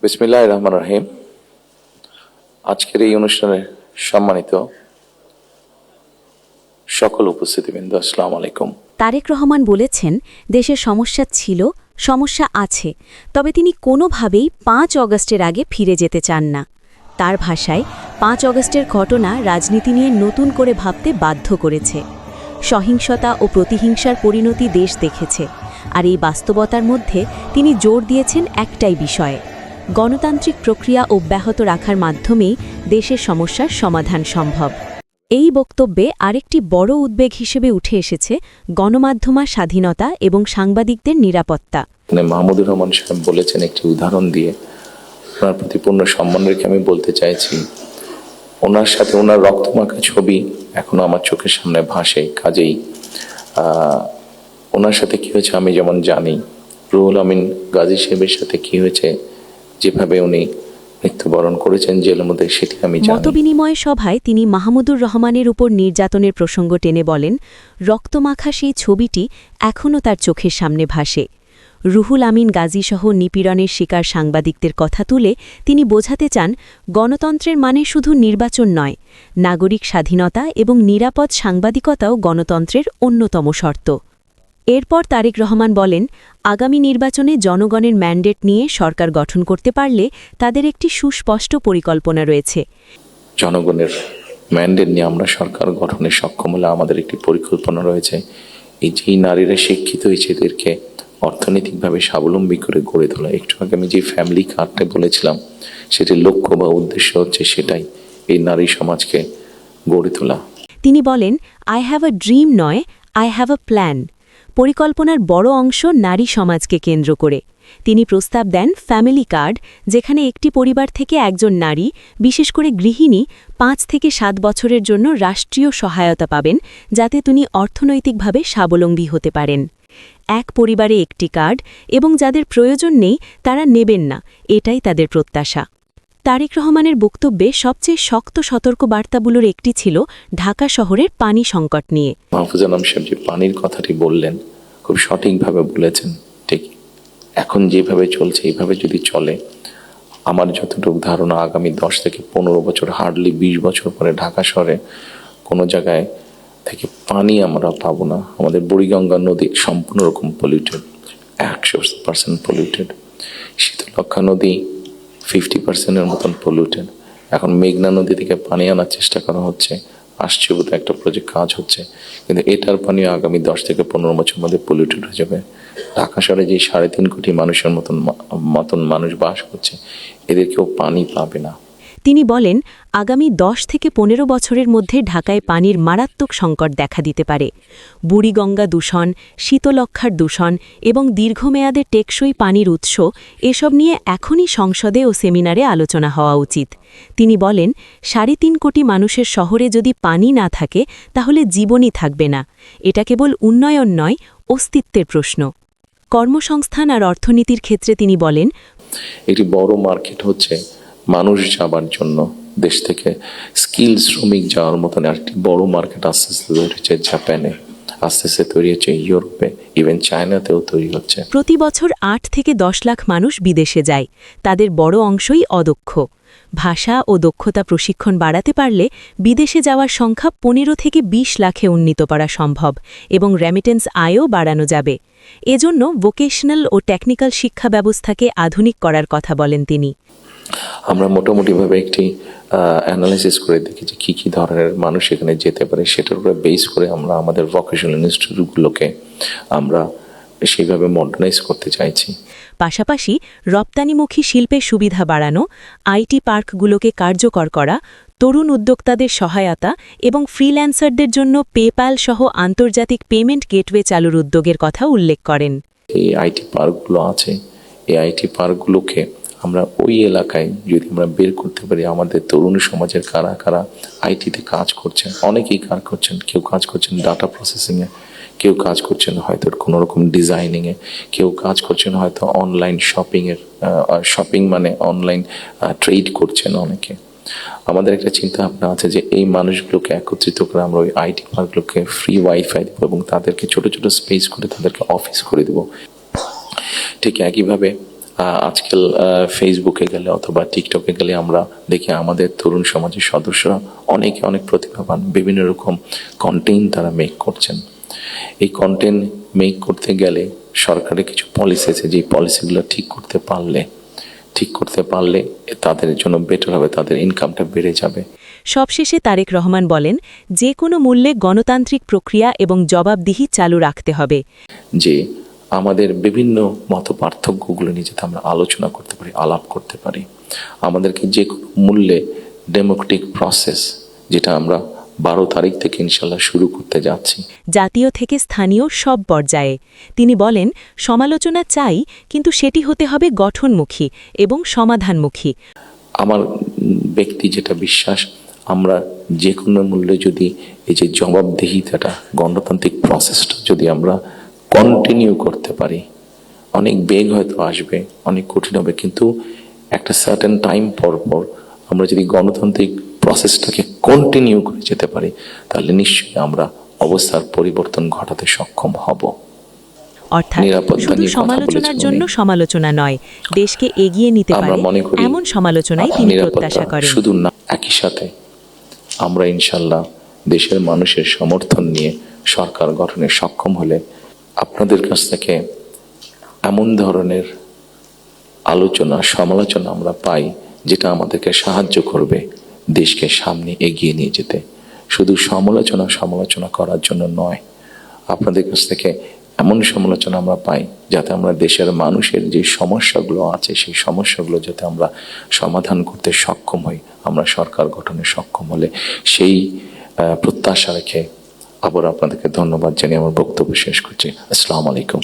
বিসমিল্লাহির রহমানির রহিম। আজকের এই অনুষ্ঠানে সম্মানিত সকল উপস্থিতিবৃন্দ, আসসালামু আলাইকুম। তারেক রহমান বলেছেন, দেশের সমস্যা ছিল, সমস্যা আছে, তবে তিনি কোনোভাবেই ৫ অগস্টের আগে ফিরে যেতে চান না। তার ভাষায় ৫ অগস্টের ঘটনা রাজনীতি নিয়ে নতুন করে ভাবতে বাধ্য করেছে। সহিংসতা ও প্রতিহিংসার পরিণতি দেশ দেখেছে, আর এই বাস্তবতার মধ্যে তিনি জোর দিয়েছেন একটাই বিষয়ে: গণতান্ত্রিক প্রক্রিয়া অব্যাহত রাখার মাধ্যমেই দেশের সমস্যার সমাধান সম্ভব। এই বক্তব্যে আরেকটি বড় উদ্বেগ হিসেবে উঠে এসেছে গণমাধ্যমের স্বাধীনতা এবং সাংবাদিকদের নিরাপত্তা। মাহমুদুর রহমান সাহেব বলেছেন একটি উদাহরণ দিয়ে, ওনার প্রতি পূর্ণ সম্মান রেখে আমি বলতে চাইছি, ওনার সাথে ওনার রক্তমাখা ছবি এখনো আমার চোখের সামনে ভাসে। কাজেই ওনার সাথে কি হয়েছে আমি যেমন জানি, রুহুল আমিন গাজী সাহেবের সাথে কি হয়েছে, যেভাবে উনি মৃত্যুবরণ করেছেন জেলের মধ্যে, সেটি আমি জানি। মতবিনিময় সভায় তিনি মাহমুদুর রহমানের উপর নির্যাতনের প্রসঙ্গ টেনে বলেন, রক্তমাখা সেই ছবিটি এখনও তার চোখের সামনে ভাসে। রুহুল আমিন গাজীসহ নিপীড়নের শিকার সাংবাদিকদের কথা তুলে তিনি বোঝাতে চান, গণতন্ত্রের মানে শুধু নির্বাচন নয়, নাগরিক স্বাধীনতা এবং নিরাপদ সাংবাদিকতাও গণতন্ত্রের অন্যতম শর্ত। এরপর তারেক রহমান বলেন, আগামী নির্বাচনে জনগণের ম্যান্ডেট নিয়ে সরকার গঠন করতে পারলে তাদের একটি সুস্পষ্ট পরিকল্পনা রয়েছে। জনগণের ম্যান্ডেট নিয়ে আমরা সরকার গঠনে সক্ষম হলে আমাদের একটি পরিকল্পনা রয়েছে। এই যে নারীরা শিক্ষিত হয়েছে, এদেরকে অর্থনৈতিকভাবে স্বাবলম্বী করে গড়ে তোলা। একটু আগে আমি যে ফ্যামিলি কার্ডটা বলেছিলাম, সেটির লক্ষ্য বা উদ্দেশ্য হচ্ছে সেটাই, এই নারী সমাজকে গড়ে তোলা। তিনি বলেন, আই হ্যাভ আ ড্রিম নয়, আই হ্যাভ আ প্ল্যান। পরিকল্পনার বড় অংশ নারী সমাজকে কেন্দ্র করে। তিনি প্রস্তাব দেন ফ্যামিলি কার্ড, যেখানে একটি পরিবার থেকে একজন নারী, বিশেষ করে গৃহিণী, ৫ থেকে ৭ বছরের জন্য রাষ্ট্রীয় সহায়তা পাবেন, যাতে তিনি অর্থনৈতিকভাবে স্বাবলম্বী হতে পারেন। এক পরিবারে একটি কার্ড, এবং যাদের প্রয়োজন নেই তারা নেবেন না, এটাই তাদের প্রত্যাশা। তারেক রহমানের বক্তব্যে সবচেয়ে শক্ত সতর্ক বার্তাগুলোর একটি ছিল ঢাকা শহরের পানি সংকট নিয়ে। মাহফুজ আলম সাহেব যে পানির কথাটি বললেন, খুব সঠিকভাবে বলেছেন। ঠিক এখন যেভাবে চলছে, এইভাবে যদি চলে, আমার যতটুকু ধারণা আগামী ১০ থেকে ১৫ বছর, হার্ডলি ২০ বছর পরে ঢাকা শহরে কোনো জায়গায় থেকে পানি আমরা পাবো না। আমাদের বুড়িগঙ্গা নদী সম্পূর্ণ রকম পলিউটেড, ১০০% পলিউটেড। শীতলক্ষা নদী 50%-এর মতন পলিউটেড। এখন মেঘনা নদী থেকে পানি আনার চেষ্টা করা হচ্ছে, আসছে বোধ একটা প্রজেক্ট কাজ হচ্ছে, কিন্তু এটার পানিও আগামী ১০ থেকে ১৫ বছর মধ্যে পলিউটেড হয়ে যাবে। ঢাকা শহরে যে ৩.৫ কোটি মানুষের মতন মানুষ বাস করছে, এদের কেউ পানি পাবে না। তিনি বলেন, আগামী ১০ থেকে ১৫ বছরের মধ্যে ঢাকায় পানির মারাত্মক সংকট দেখা দিতে পারে। বুড়িগঙ্গা দূষণ, শীতলক্ষার দূষণ এবং দীর্ঘমেয়াদে টেকসই পানির উৎস, এসব নিয়ে এখনই সংসদে ও সেমিনারে আলোচনা হওয়া উচিত। তিনি বলেন, ৩.৫ কোটি মানুষের শহরে যদি পানি না থাকে, তাহলে জীবনই থাকবে না। এটা কেবল উন্নয়ন নয়, অস্তিত্বের প্রশ্ন। কর্মসংস্থান আর অর্থনীতির ক্ষেত্রে তিনি বলেন, একটি বড় মার্কেট হচ্ছে মানুষ যাবার জন্য, দেশ থেকে স্কিল শ্রমিক যাওয়ার মতন একটি বড় মার্কেট আস্তে আস্তে তৈরি হচ্ছে জাপানে, আস্তে আস্তে তৈরি হচ্ছে ইউরোপে, ইভেন চায়নাতেও তৈরি হচ্ছে। প্রতি বছর ৮ থেকে ১০ লাখ মানুষ বিদেশে যায়, তাদের বড় অংশই অদক্ষ। ভাষা ও দক্ষতা প্রশিক্ষণ বাড়াতে পারলে বিদেশে যাওয়ার সংখ্যা ১৫ থেকে ২০ লাখে উন্নীত করা সম্ভব এবং রেমিটেন্স আয়ও বাড়ানো যাবে। এজন্য ভোকেশনাল ও টেকনিক্যাল শিক্ষা ব্যবস্থাকে আধুনিক করার কথা বলেন তিনি। আমরা মোটামুটিভাবে একটি অ্যানালাইসিস করে দেখি যে কী কী ধরনের মানুষ এখানে যেতে পারে, সেটার উপরে বেস করে আমরা আমাদের ভোকেশনাল ইনস্টিটিউটগুলোকে আমরা সেইভাবে মডার্নাইজ করতে চাইছি। পাশাপাশি রপ্তানিমুখী শিল্পের সুবিধা বাড়ানো, আইটি পার্কগুলোকে কার্যকর করা, তরুণ উদ্যোক্তাদের সহায়তা এবং ফ্রিল্যান্সারদের জন্য পেপ্যাল সহ আন্তর্জাতিক পেমেন্ট গেটওয়ে চালুর উদ্যোগের কথা উল্লেখ করেন। এই আইটি পার্কগুলো আছে, এই আইটি পার্কগুলোকে আমরা ওই এলাকায় যদি আমরা বের করতে পারি, আমাদের তরুণ সমাজের কারা কারা আইটিতে কাজ করছেন, অনেকেই কাজ করছেন, কেউ কাজ করছেন ডাটা প্রসেসিংয়ে, কেউ কাজ করছেন হয়তো কোনো রকম ডিজাইনিংয়ে, কেউ কাজ করছেন হয়তো অনলাইন শপিংয়ের, শপিং মানে অনলাইন ট্রেড করছেন অনেকে। আমাদের একটা চিন্তা ভাবনা আছে যে এই মানুষগুলোকে একত্রিত করে আমরা ওই আইটি পার্কগুলোকে ফ্রি ওয়াইফাই দেবো এবং তাদেরকে ছোট ছোট স্পেস করে তাদেরকে অফিস করে দেবো। ঠিক একইভাবে আজকাল ফেসবুকে গেলে অথবা টিকটকে গেলে আমরা দেখি আমাদের তরুণ সমাজের সদস্যরা অনেকে অনেক প্রতিভাবান, বিভিন্ন রকম কন্টেন্ট তারা মেক করছেন। এই কন্টেন্ট মেক করতে গেলে সরকারের কিছু পলিসি আছে, যে পলিসিগুলো ঠিক করতে পারলে তাদের জন্য বেটার হবে, তাদের ইনকামটা বেড়ে যাবে। সবশেষে তারেক রহমান বলেন, যে কোনো মূল্যে গণতান্ত্রিক প্রক্রিয়া এবং জবাবদিহি চালু রাখতে হবে। যে আমাদের বিভিন্ন মত পার্থক্যগুলো নিয়ে যাতে আমরা আলোচনা করতে পারি, আলাপ করতে পারি। আমাদেরকে যে কোনো মূল্যে ডেমোক্রেটিক প্রসেস, যেটা আমরা 12 তারিখ থেকে ইনশাল্লাহ শুরু করতে যাচ্ছি, জাতীয় থেকে স্থানীয় সব পর্যায়ে। তিনি বলেন, সমালোচনা চাই, কিন্তু সেটি হতে হবে গঠনমুখী এবং সমাধানমুখী। আমার ব্যক্তি যেটা বিশ্বাস, আমরা যে কোনো মূল্যে যদি এই যে জবাবদিহিতাটা, গণতান্ত্রিক প্রসেসটা যদি আমরা কন্টিনিউ করতে পারি, অনেক বেগ হয়তো আসবে, অনেক কঠিন হবে, কিন্তু একটা সার্টেন টাইম পর আমরা যদি গণতান্ত্রিক প্রসেসটাকে কন্টিনিউ করে যেতে পারি, তাহলে নিশ্চয়ই আমরা অবস্থার পরিবর্তন ঘটাতে সক্ষম হব। অর্থাৎ শুধু সমালোচনার জন্য সমালোচনা নয়, দেশকে এগিয়ে নিতে পারে এমন সমালোচনাই তিনি প্রত্যাশা করেন। শুধু না, একই সাথে আমরা ইনশাল্লাহ দেশের মানুষের সমর্থন নিয়ে সরকার গঠনে সক্ষম হলে আপনাদের কাছ থেকে এমন ধরনের আলোচনা, সমালোচনা আমরা পাই, যেটা আমাদেরকে সাহায্য করবে দেশকে সামনে এগিয়ে নিয়ে যেতে। শুধু সমালোচনা করার জন্য নয়, আপনাদের কাছ থেকে এমন সমালোচনা আমরা পাই যাতে আমরা দেশের মানুষের যে সমস্যাগুলো আছে, সেই সমস্যাগুলো যাতে আমরা সমাধান করতে সক্ষম হই, আমরা সরকার গঠনে সক্ষম হলে, সেই প্রত্যাশা রেখে আবার আপনাদেরকে ধন্যবাদ জানিয়ে আমার বক্তব্য শেষ করছি। আসসালামু আলাইকুম।